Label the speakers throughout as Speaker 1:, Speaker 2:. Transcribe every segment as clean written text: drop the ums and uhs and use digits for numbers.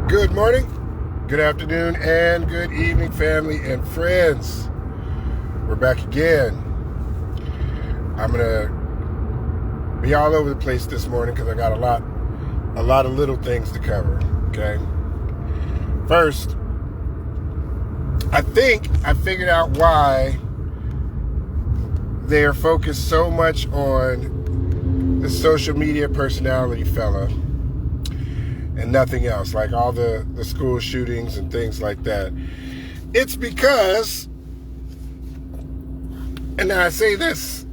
Speaker 1: Good morning, good afternoon, and good evening, family and friends. We're back again. I'm gonna be all over the place this morning because I got a lot of little things to cover. Okay. First, I think I figured out why they're focused so much on the social media personality fella and nothing else, like all the school shootings and things like that. It's because, and I say this,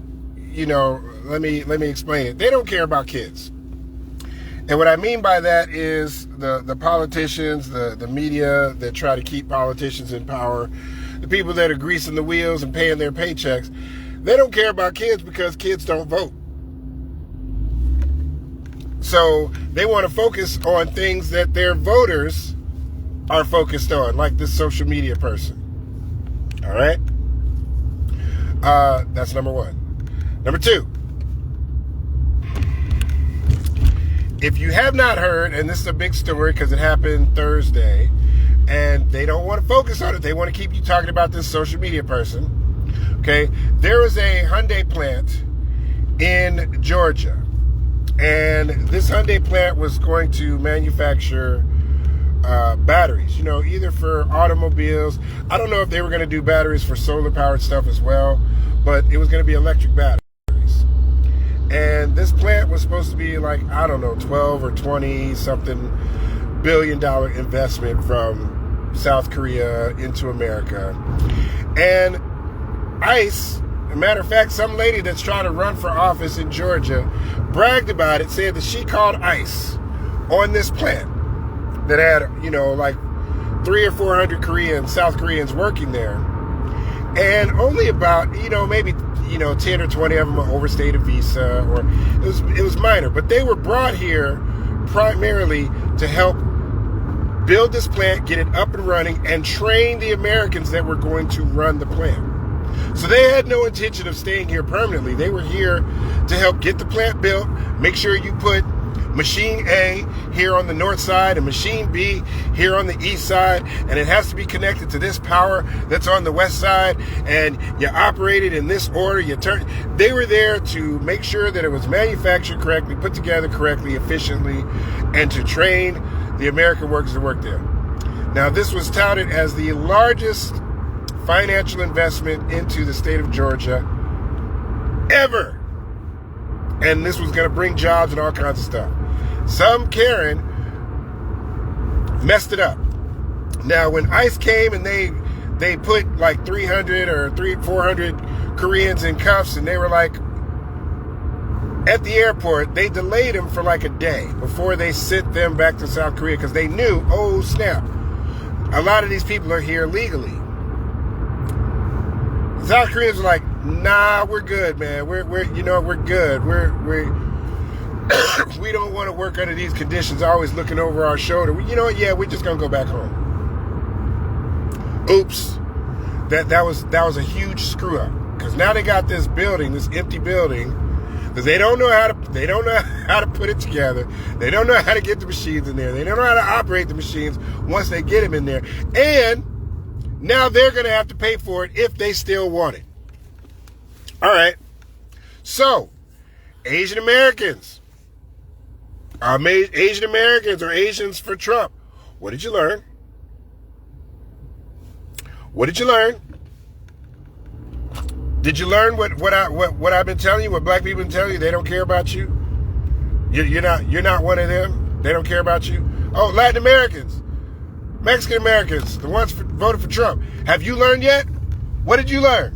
Speaker 1: let me explain it. They don't care about kids. And what I mean by that is the politicians, the media that try to keep politicians in power, the people that are greasing the wheels and paying their paychecks, they don't care about kids because kids don't vote. So they want to focus on things that their voters are focused on, like this social media person. All right? That's number one. Number two, if you have not heard, and this is a big story because it happened Thursday, and they don't want to focus on it. They want to keep you talking about this social media person. Okay? There is a Hyundai plant in Georgia. And this Hyundai plant was going to manufacture batteries, either for automobiles. I don't know if they were going to do batteries for solar-powered stuff as well, but it was going to be electric batteries. And this plant was supposed to be 12 or 20-something billion-dollar investment from South Korea into America. And ICE, as a matter of fact, some lady that's trying to run for office in Georgia bragged about it, said that she called ICE on this plant that had, 300 or 400 South Koreans working there. And only about, maybe, 10 or 20 of them overstayed a visa, or it was minor. But they were brought here primarily to help build this plant, get it up and running, and train the Americans that were going to run the plant. So they had no intention of staying here permanently. They were here to help get the plant built, make sure you put machine A here on the north side and machine B here on the east side, and it has to be connected to this power that's on the west side, and you operate it in this order. They were there to make sure that it was manufactured correctly, put together correctly, efficiently, and to train the American workers that work there. Now, this was touted as the largest financial investment into the state of Georgia ever. And this was going to bring jobs and all kinds of stuff. Some Karen messed it up. Now, when ICE came and they put 300 or 400 Koreans in cuffs, and they were at the airport, they delayed them for a day before they sent them back to South Korea, because they knew, oh snap, a lot of these people are here legally. South Koreans were like, nah, we're good, man. We're good. We don't want to work under these conditions, always looking over our shoulder. We're just gonna go back home. Oops. That was a huge screw up. Because now they got this empty building, because they don't know how to put it together. They don't know how to get the machines in there. They don't know how to operate the machines once they get them in there. And now they're going to have to pay for it if they still want it. All right. So, Asian Americans or Asians for Trump. What did you learn? What did you learn? Did you learn what I've been telling you? What black people have been telling you? They don't care about you. You're not one of them. They don't care about you. Oh, Latin Americans. Mexican Americans, the ones voted for Trump. Have you learned yet? What did you learn?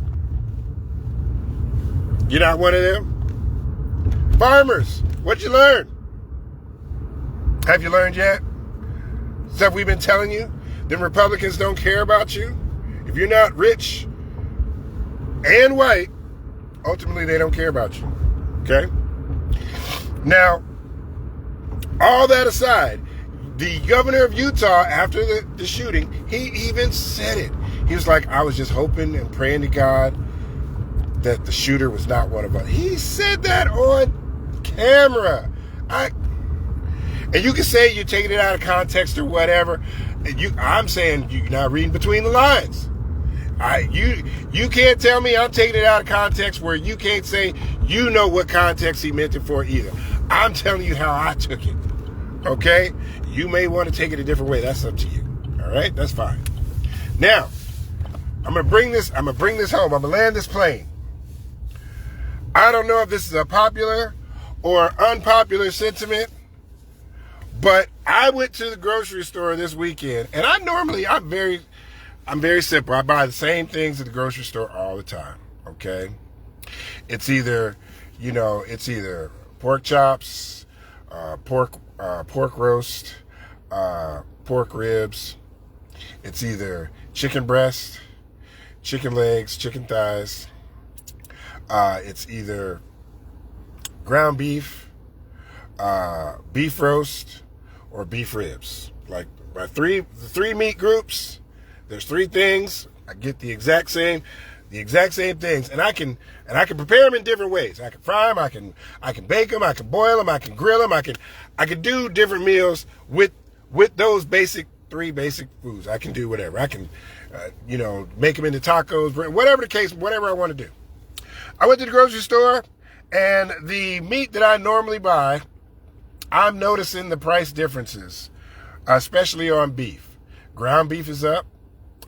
Speaker 1: You're not one of them? Farmers, what did you learn? Have you learned yet? Stuff we've been telling you? Them Republicans don't care about you? If you're not rich and white, ultimately they don't care about you. Okay? Now, all that aside, the governor of Utah, after the shooting, he even said it. He was like, I was just hoping and praying to God that the shooter was not one of us. He said that on camera. And you can say you're taking it out of context or whatever. I'm saying you're not reading between the lines. You can't tell me I'm taking it out of context where you can't say you know what context he meant it for either. I'm telling you how I took it. Okay? You may want to take it a different way. That's up to you. All right? That's fine. Now, I'm gonna bring this home. I'm gonna land this plane. I don't know if this is a popular or unpopular sentiment, but I went to the grocery store this weekend, and I'm very simple. I buy the same things at the grocery store all the time. Okay, it's either pork chops, pork roast, pork ribs. It's either chicken breast, chicken legs, chicken thighs. It's either ground beef, beef roast, or beef ribs. Like the three meat groups. There's three things. I get the exact same things, and I can prepare them in different ways. I can fry them. I can bake them. I can boil them. I can grill them. I can do different meals with those three basic foods. I can do whatever. I can make them into tacos, whatever the case, whatever I want to do. I went to the grocery store, and the meat that I normally buy, I'm noticing the price differences, especially on beef. Ground beef is up.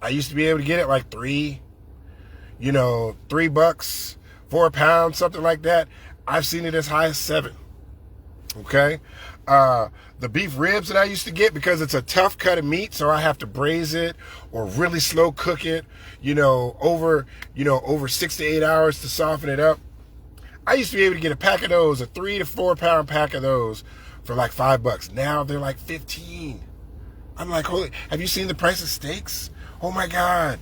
Speaker 1: I used to be able to get it like $3, $3, 4 pounds, something like that. I've seen it as high as $7. Okay. The beef ribs that I used to get, because it's a tough cut of meat, so I have to braise it or really slow cook it, over 6 to 8 hours to soften it up. I used to be able to get a pack of those, a 3 to 4 pound pack of those for like $5. Now they're like 15. I'm like, holy, have you seen the price of steaks? Oh my God.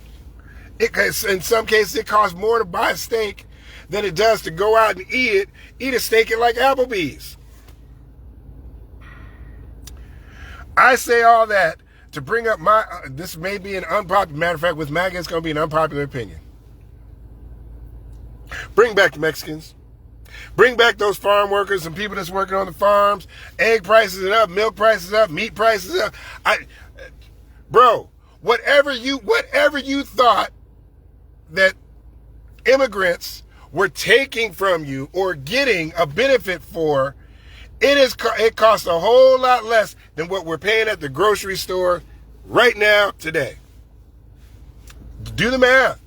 Speaker 1: In some cases, it costs more to buy a steak than it does to go out and eat a steak at like Applebee's. I say all that to bring up this may be an unpopular, matter of fact, with MAGA, it's going to be an unpopular opinion. Bring back the Mexicans. Bring back those farm workers and people that's working on the farms. Egg prices are up, milk prices up, meat prices up. Bro, whatever you thought that immigrants were taking from you or getting a benefit for, it costs a whole lot less than what we're paying at the grocery store right now today. Do the math.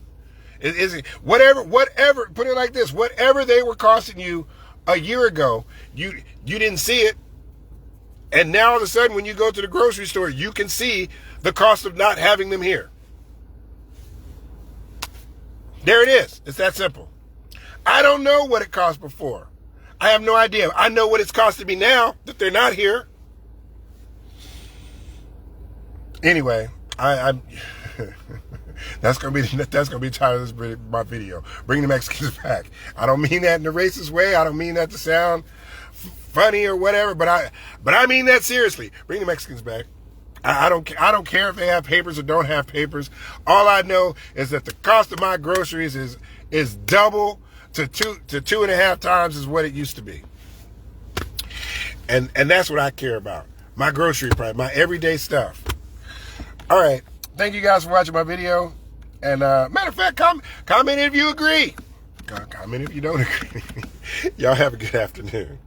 Speaker 1: Is it whatever? Put it like this: whatever they were costing you a year ago, you didn't see it, and now all of a sudden, when you go to the grocery store, you can see the cost of not having them here. There it is. It's that simple. I don't know what it cost before. I have no idea. I know what it's costing me now that they're not here. Anyway, I'm that's gonna be the title of my video. Bring the Mexicans back. I don't mean that in a racist way. I don't mean that to sound funny or whatever. But I mean that seriously. Bring the Mexicans back. I don't care if they have papers or don't have papers. All I know is that the cost of my groceries is double to 2.5 times is what it used to be. And that's what I care about. My grocery price, my everyday stuff. All right. Thank you guys for watching my video. And matter of fact, comment if you agree. Comment if you don't agree. Y'all have a good afternoon.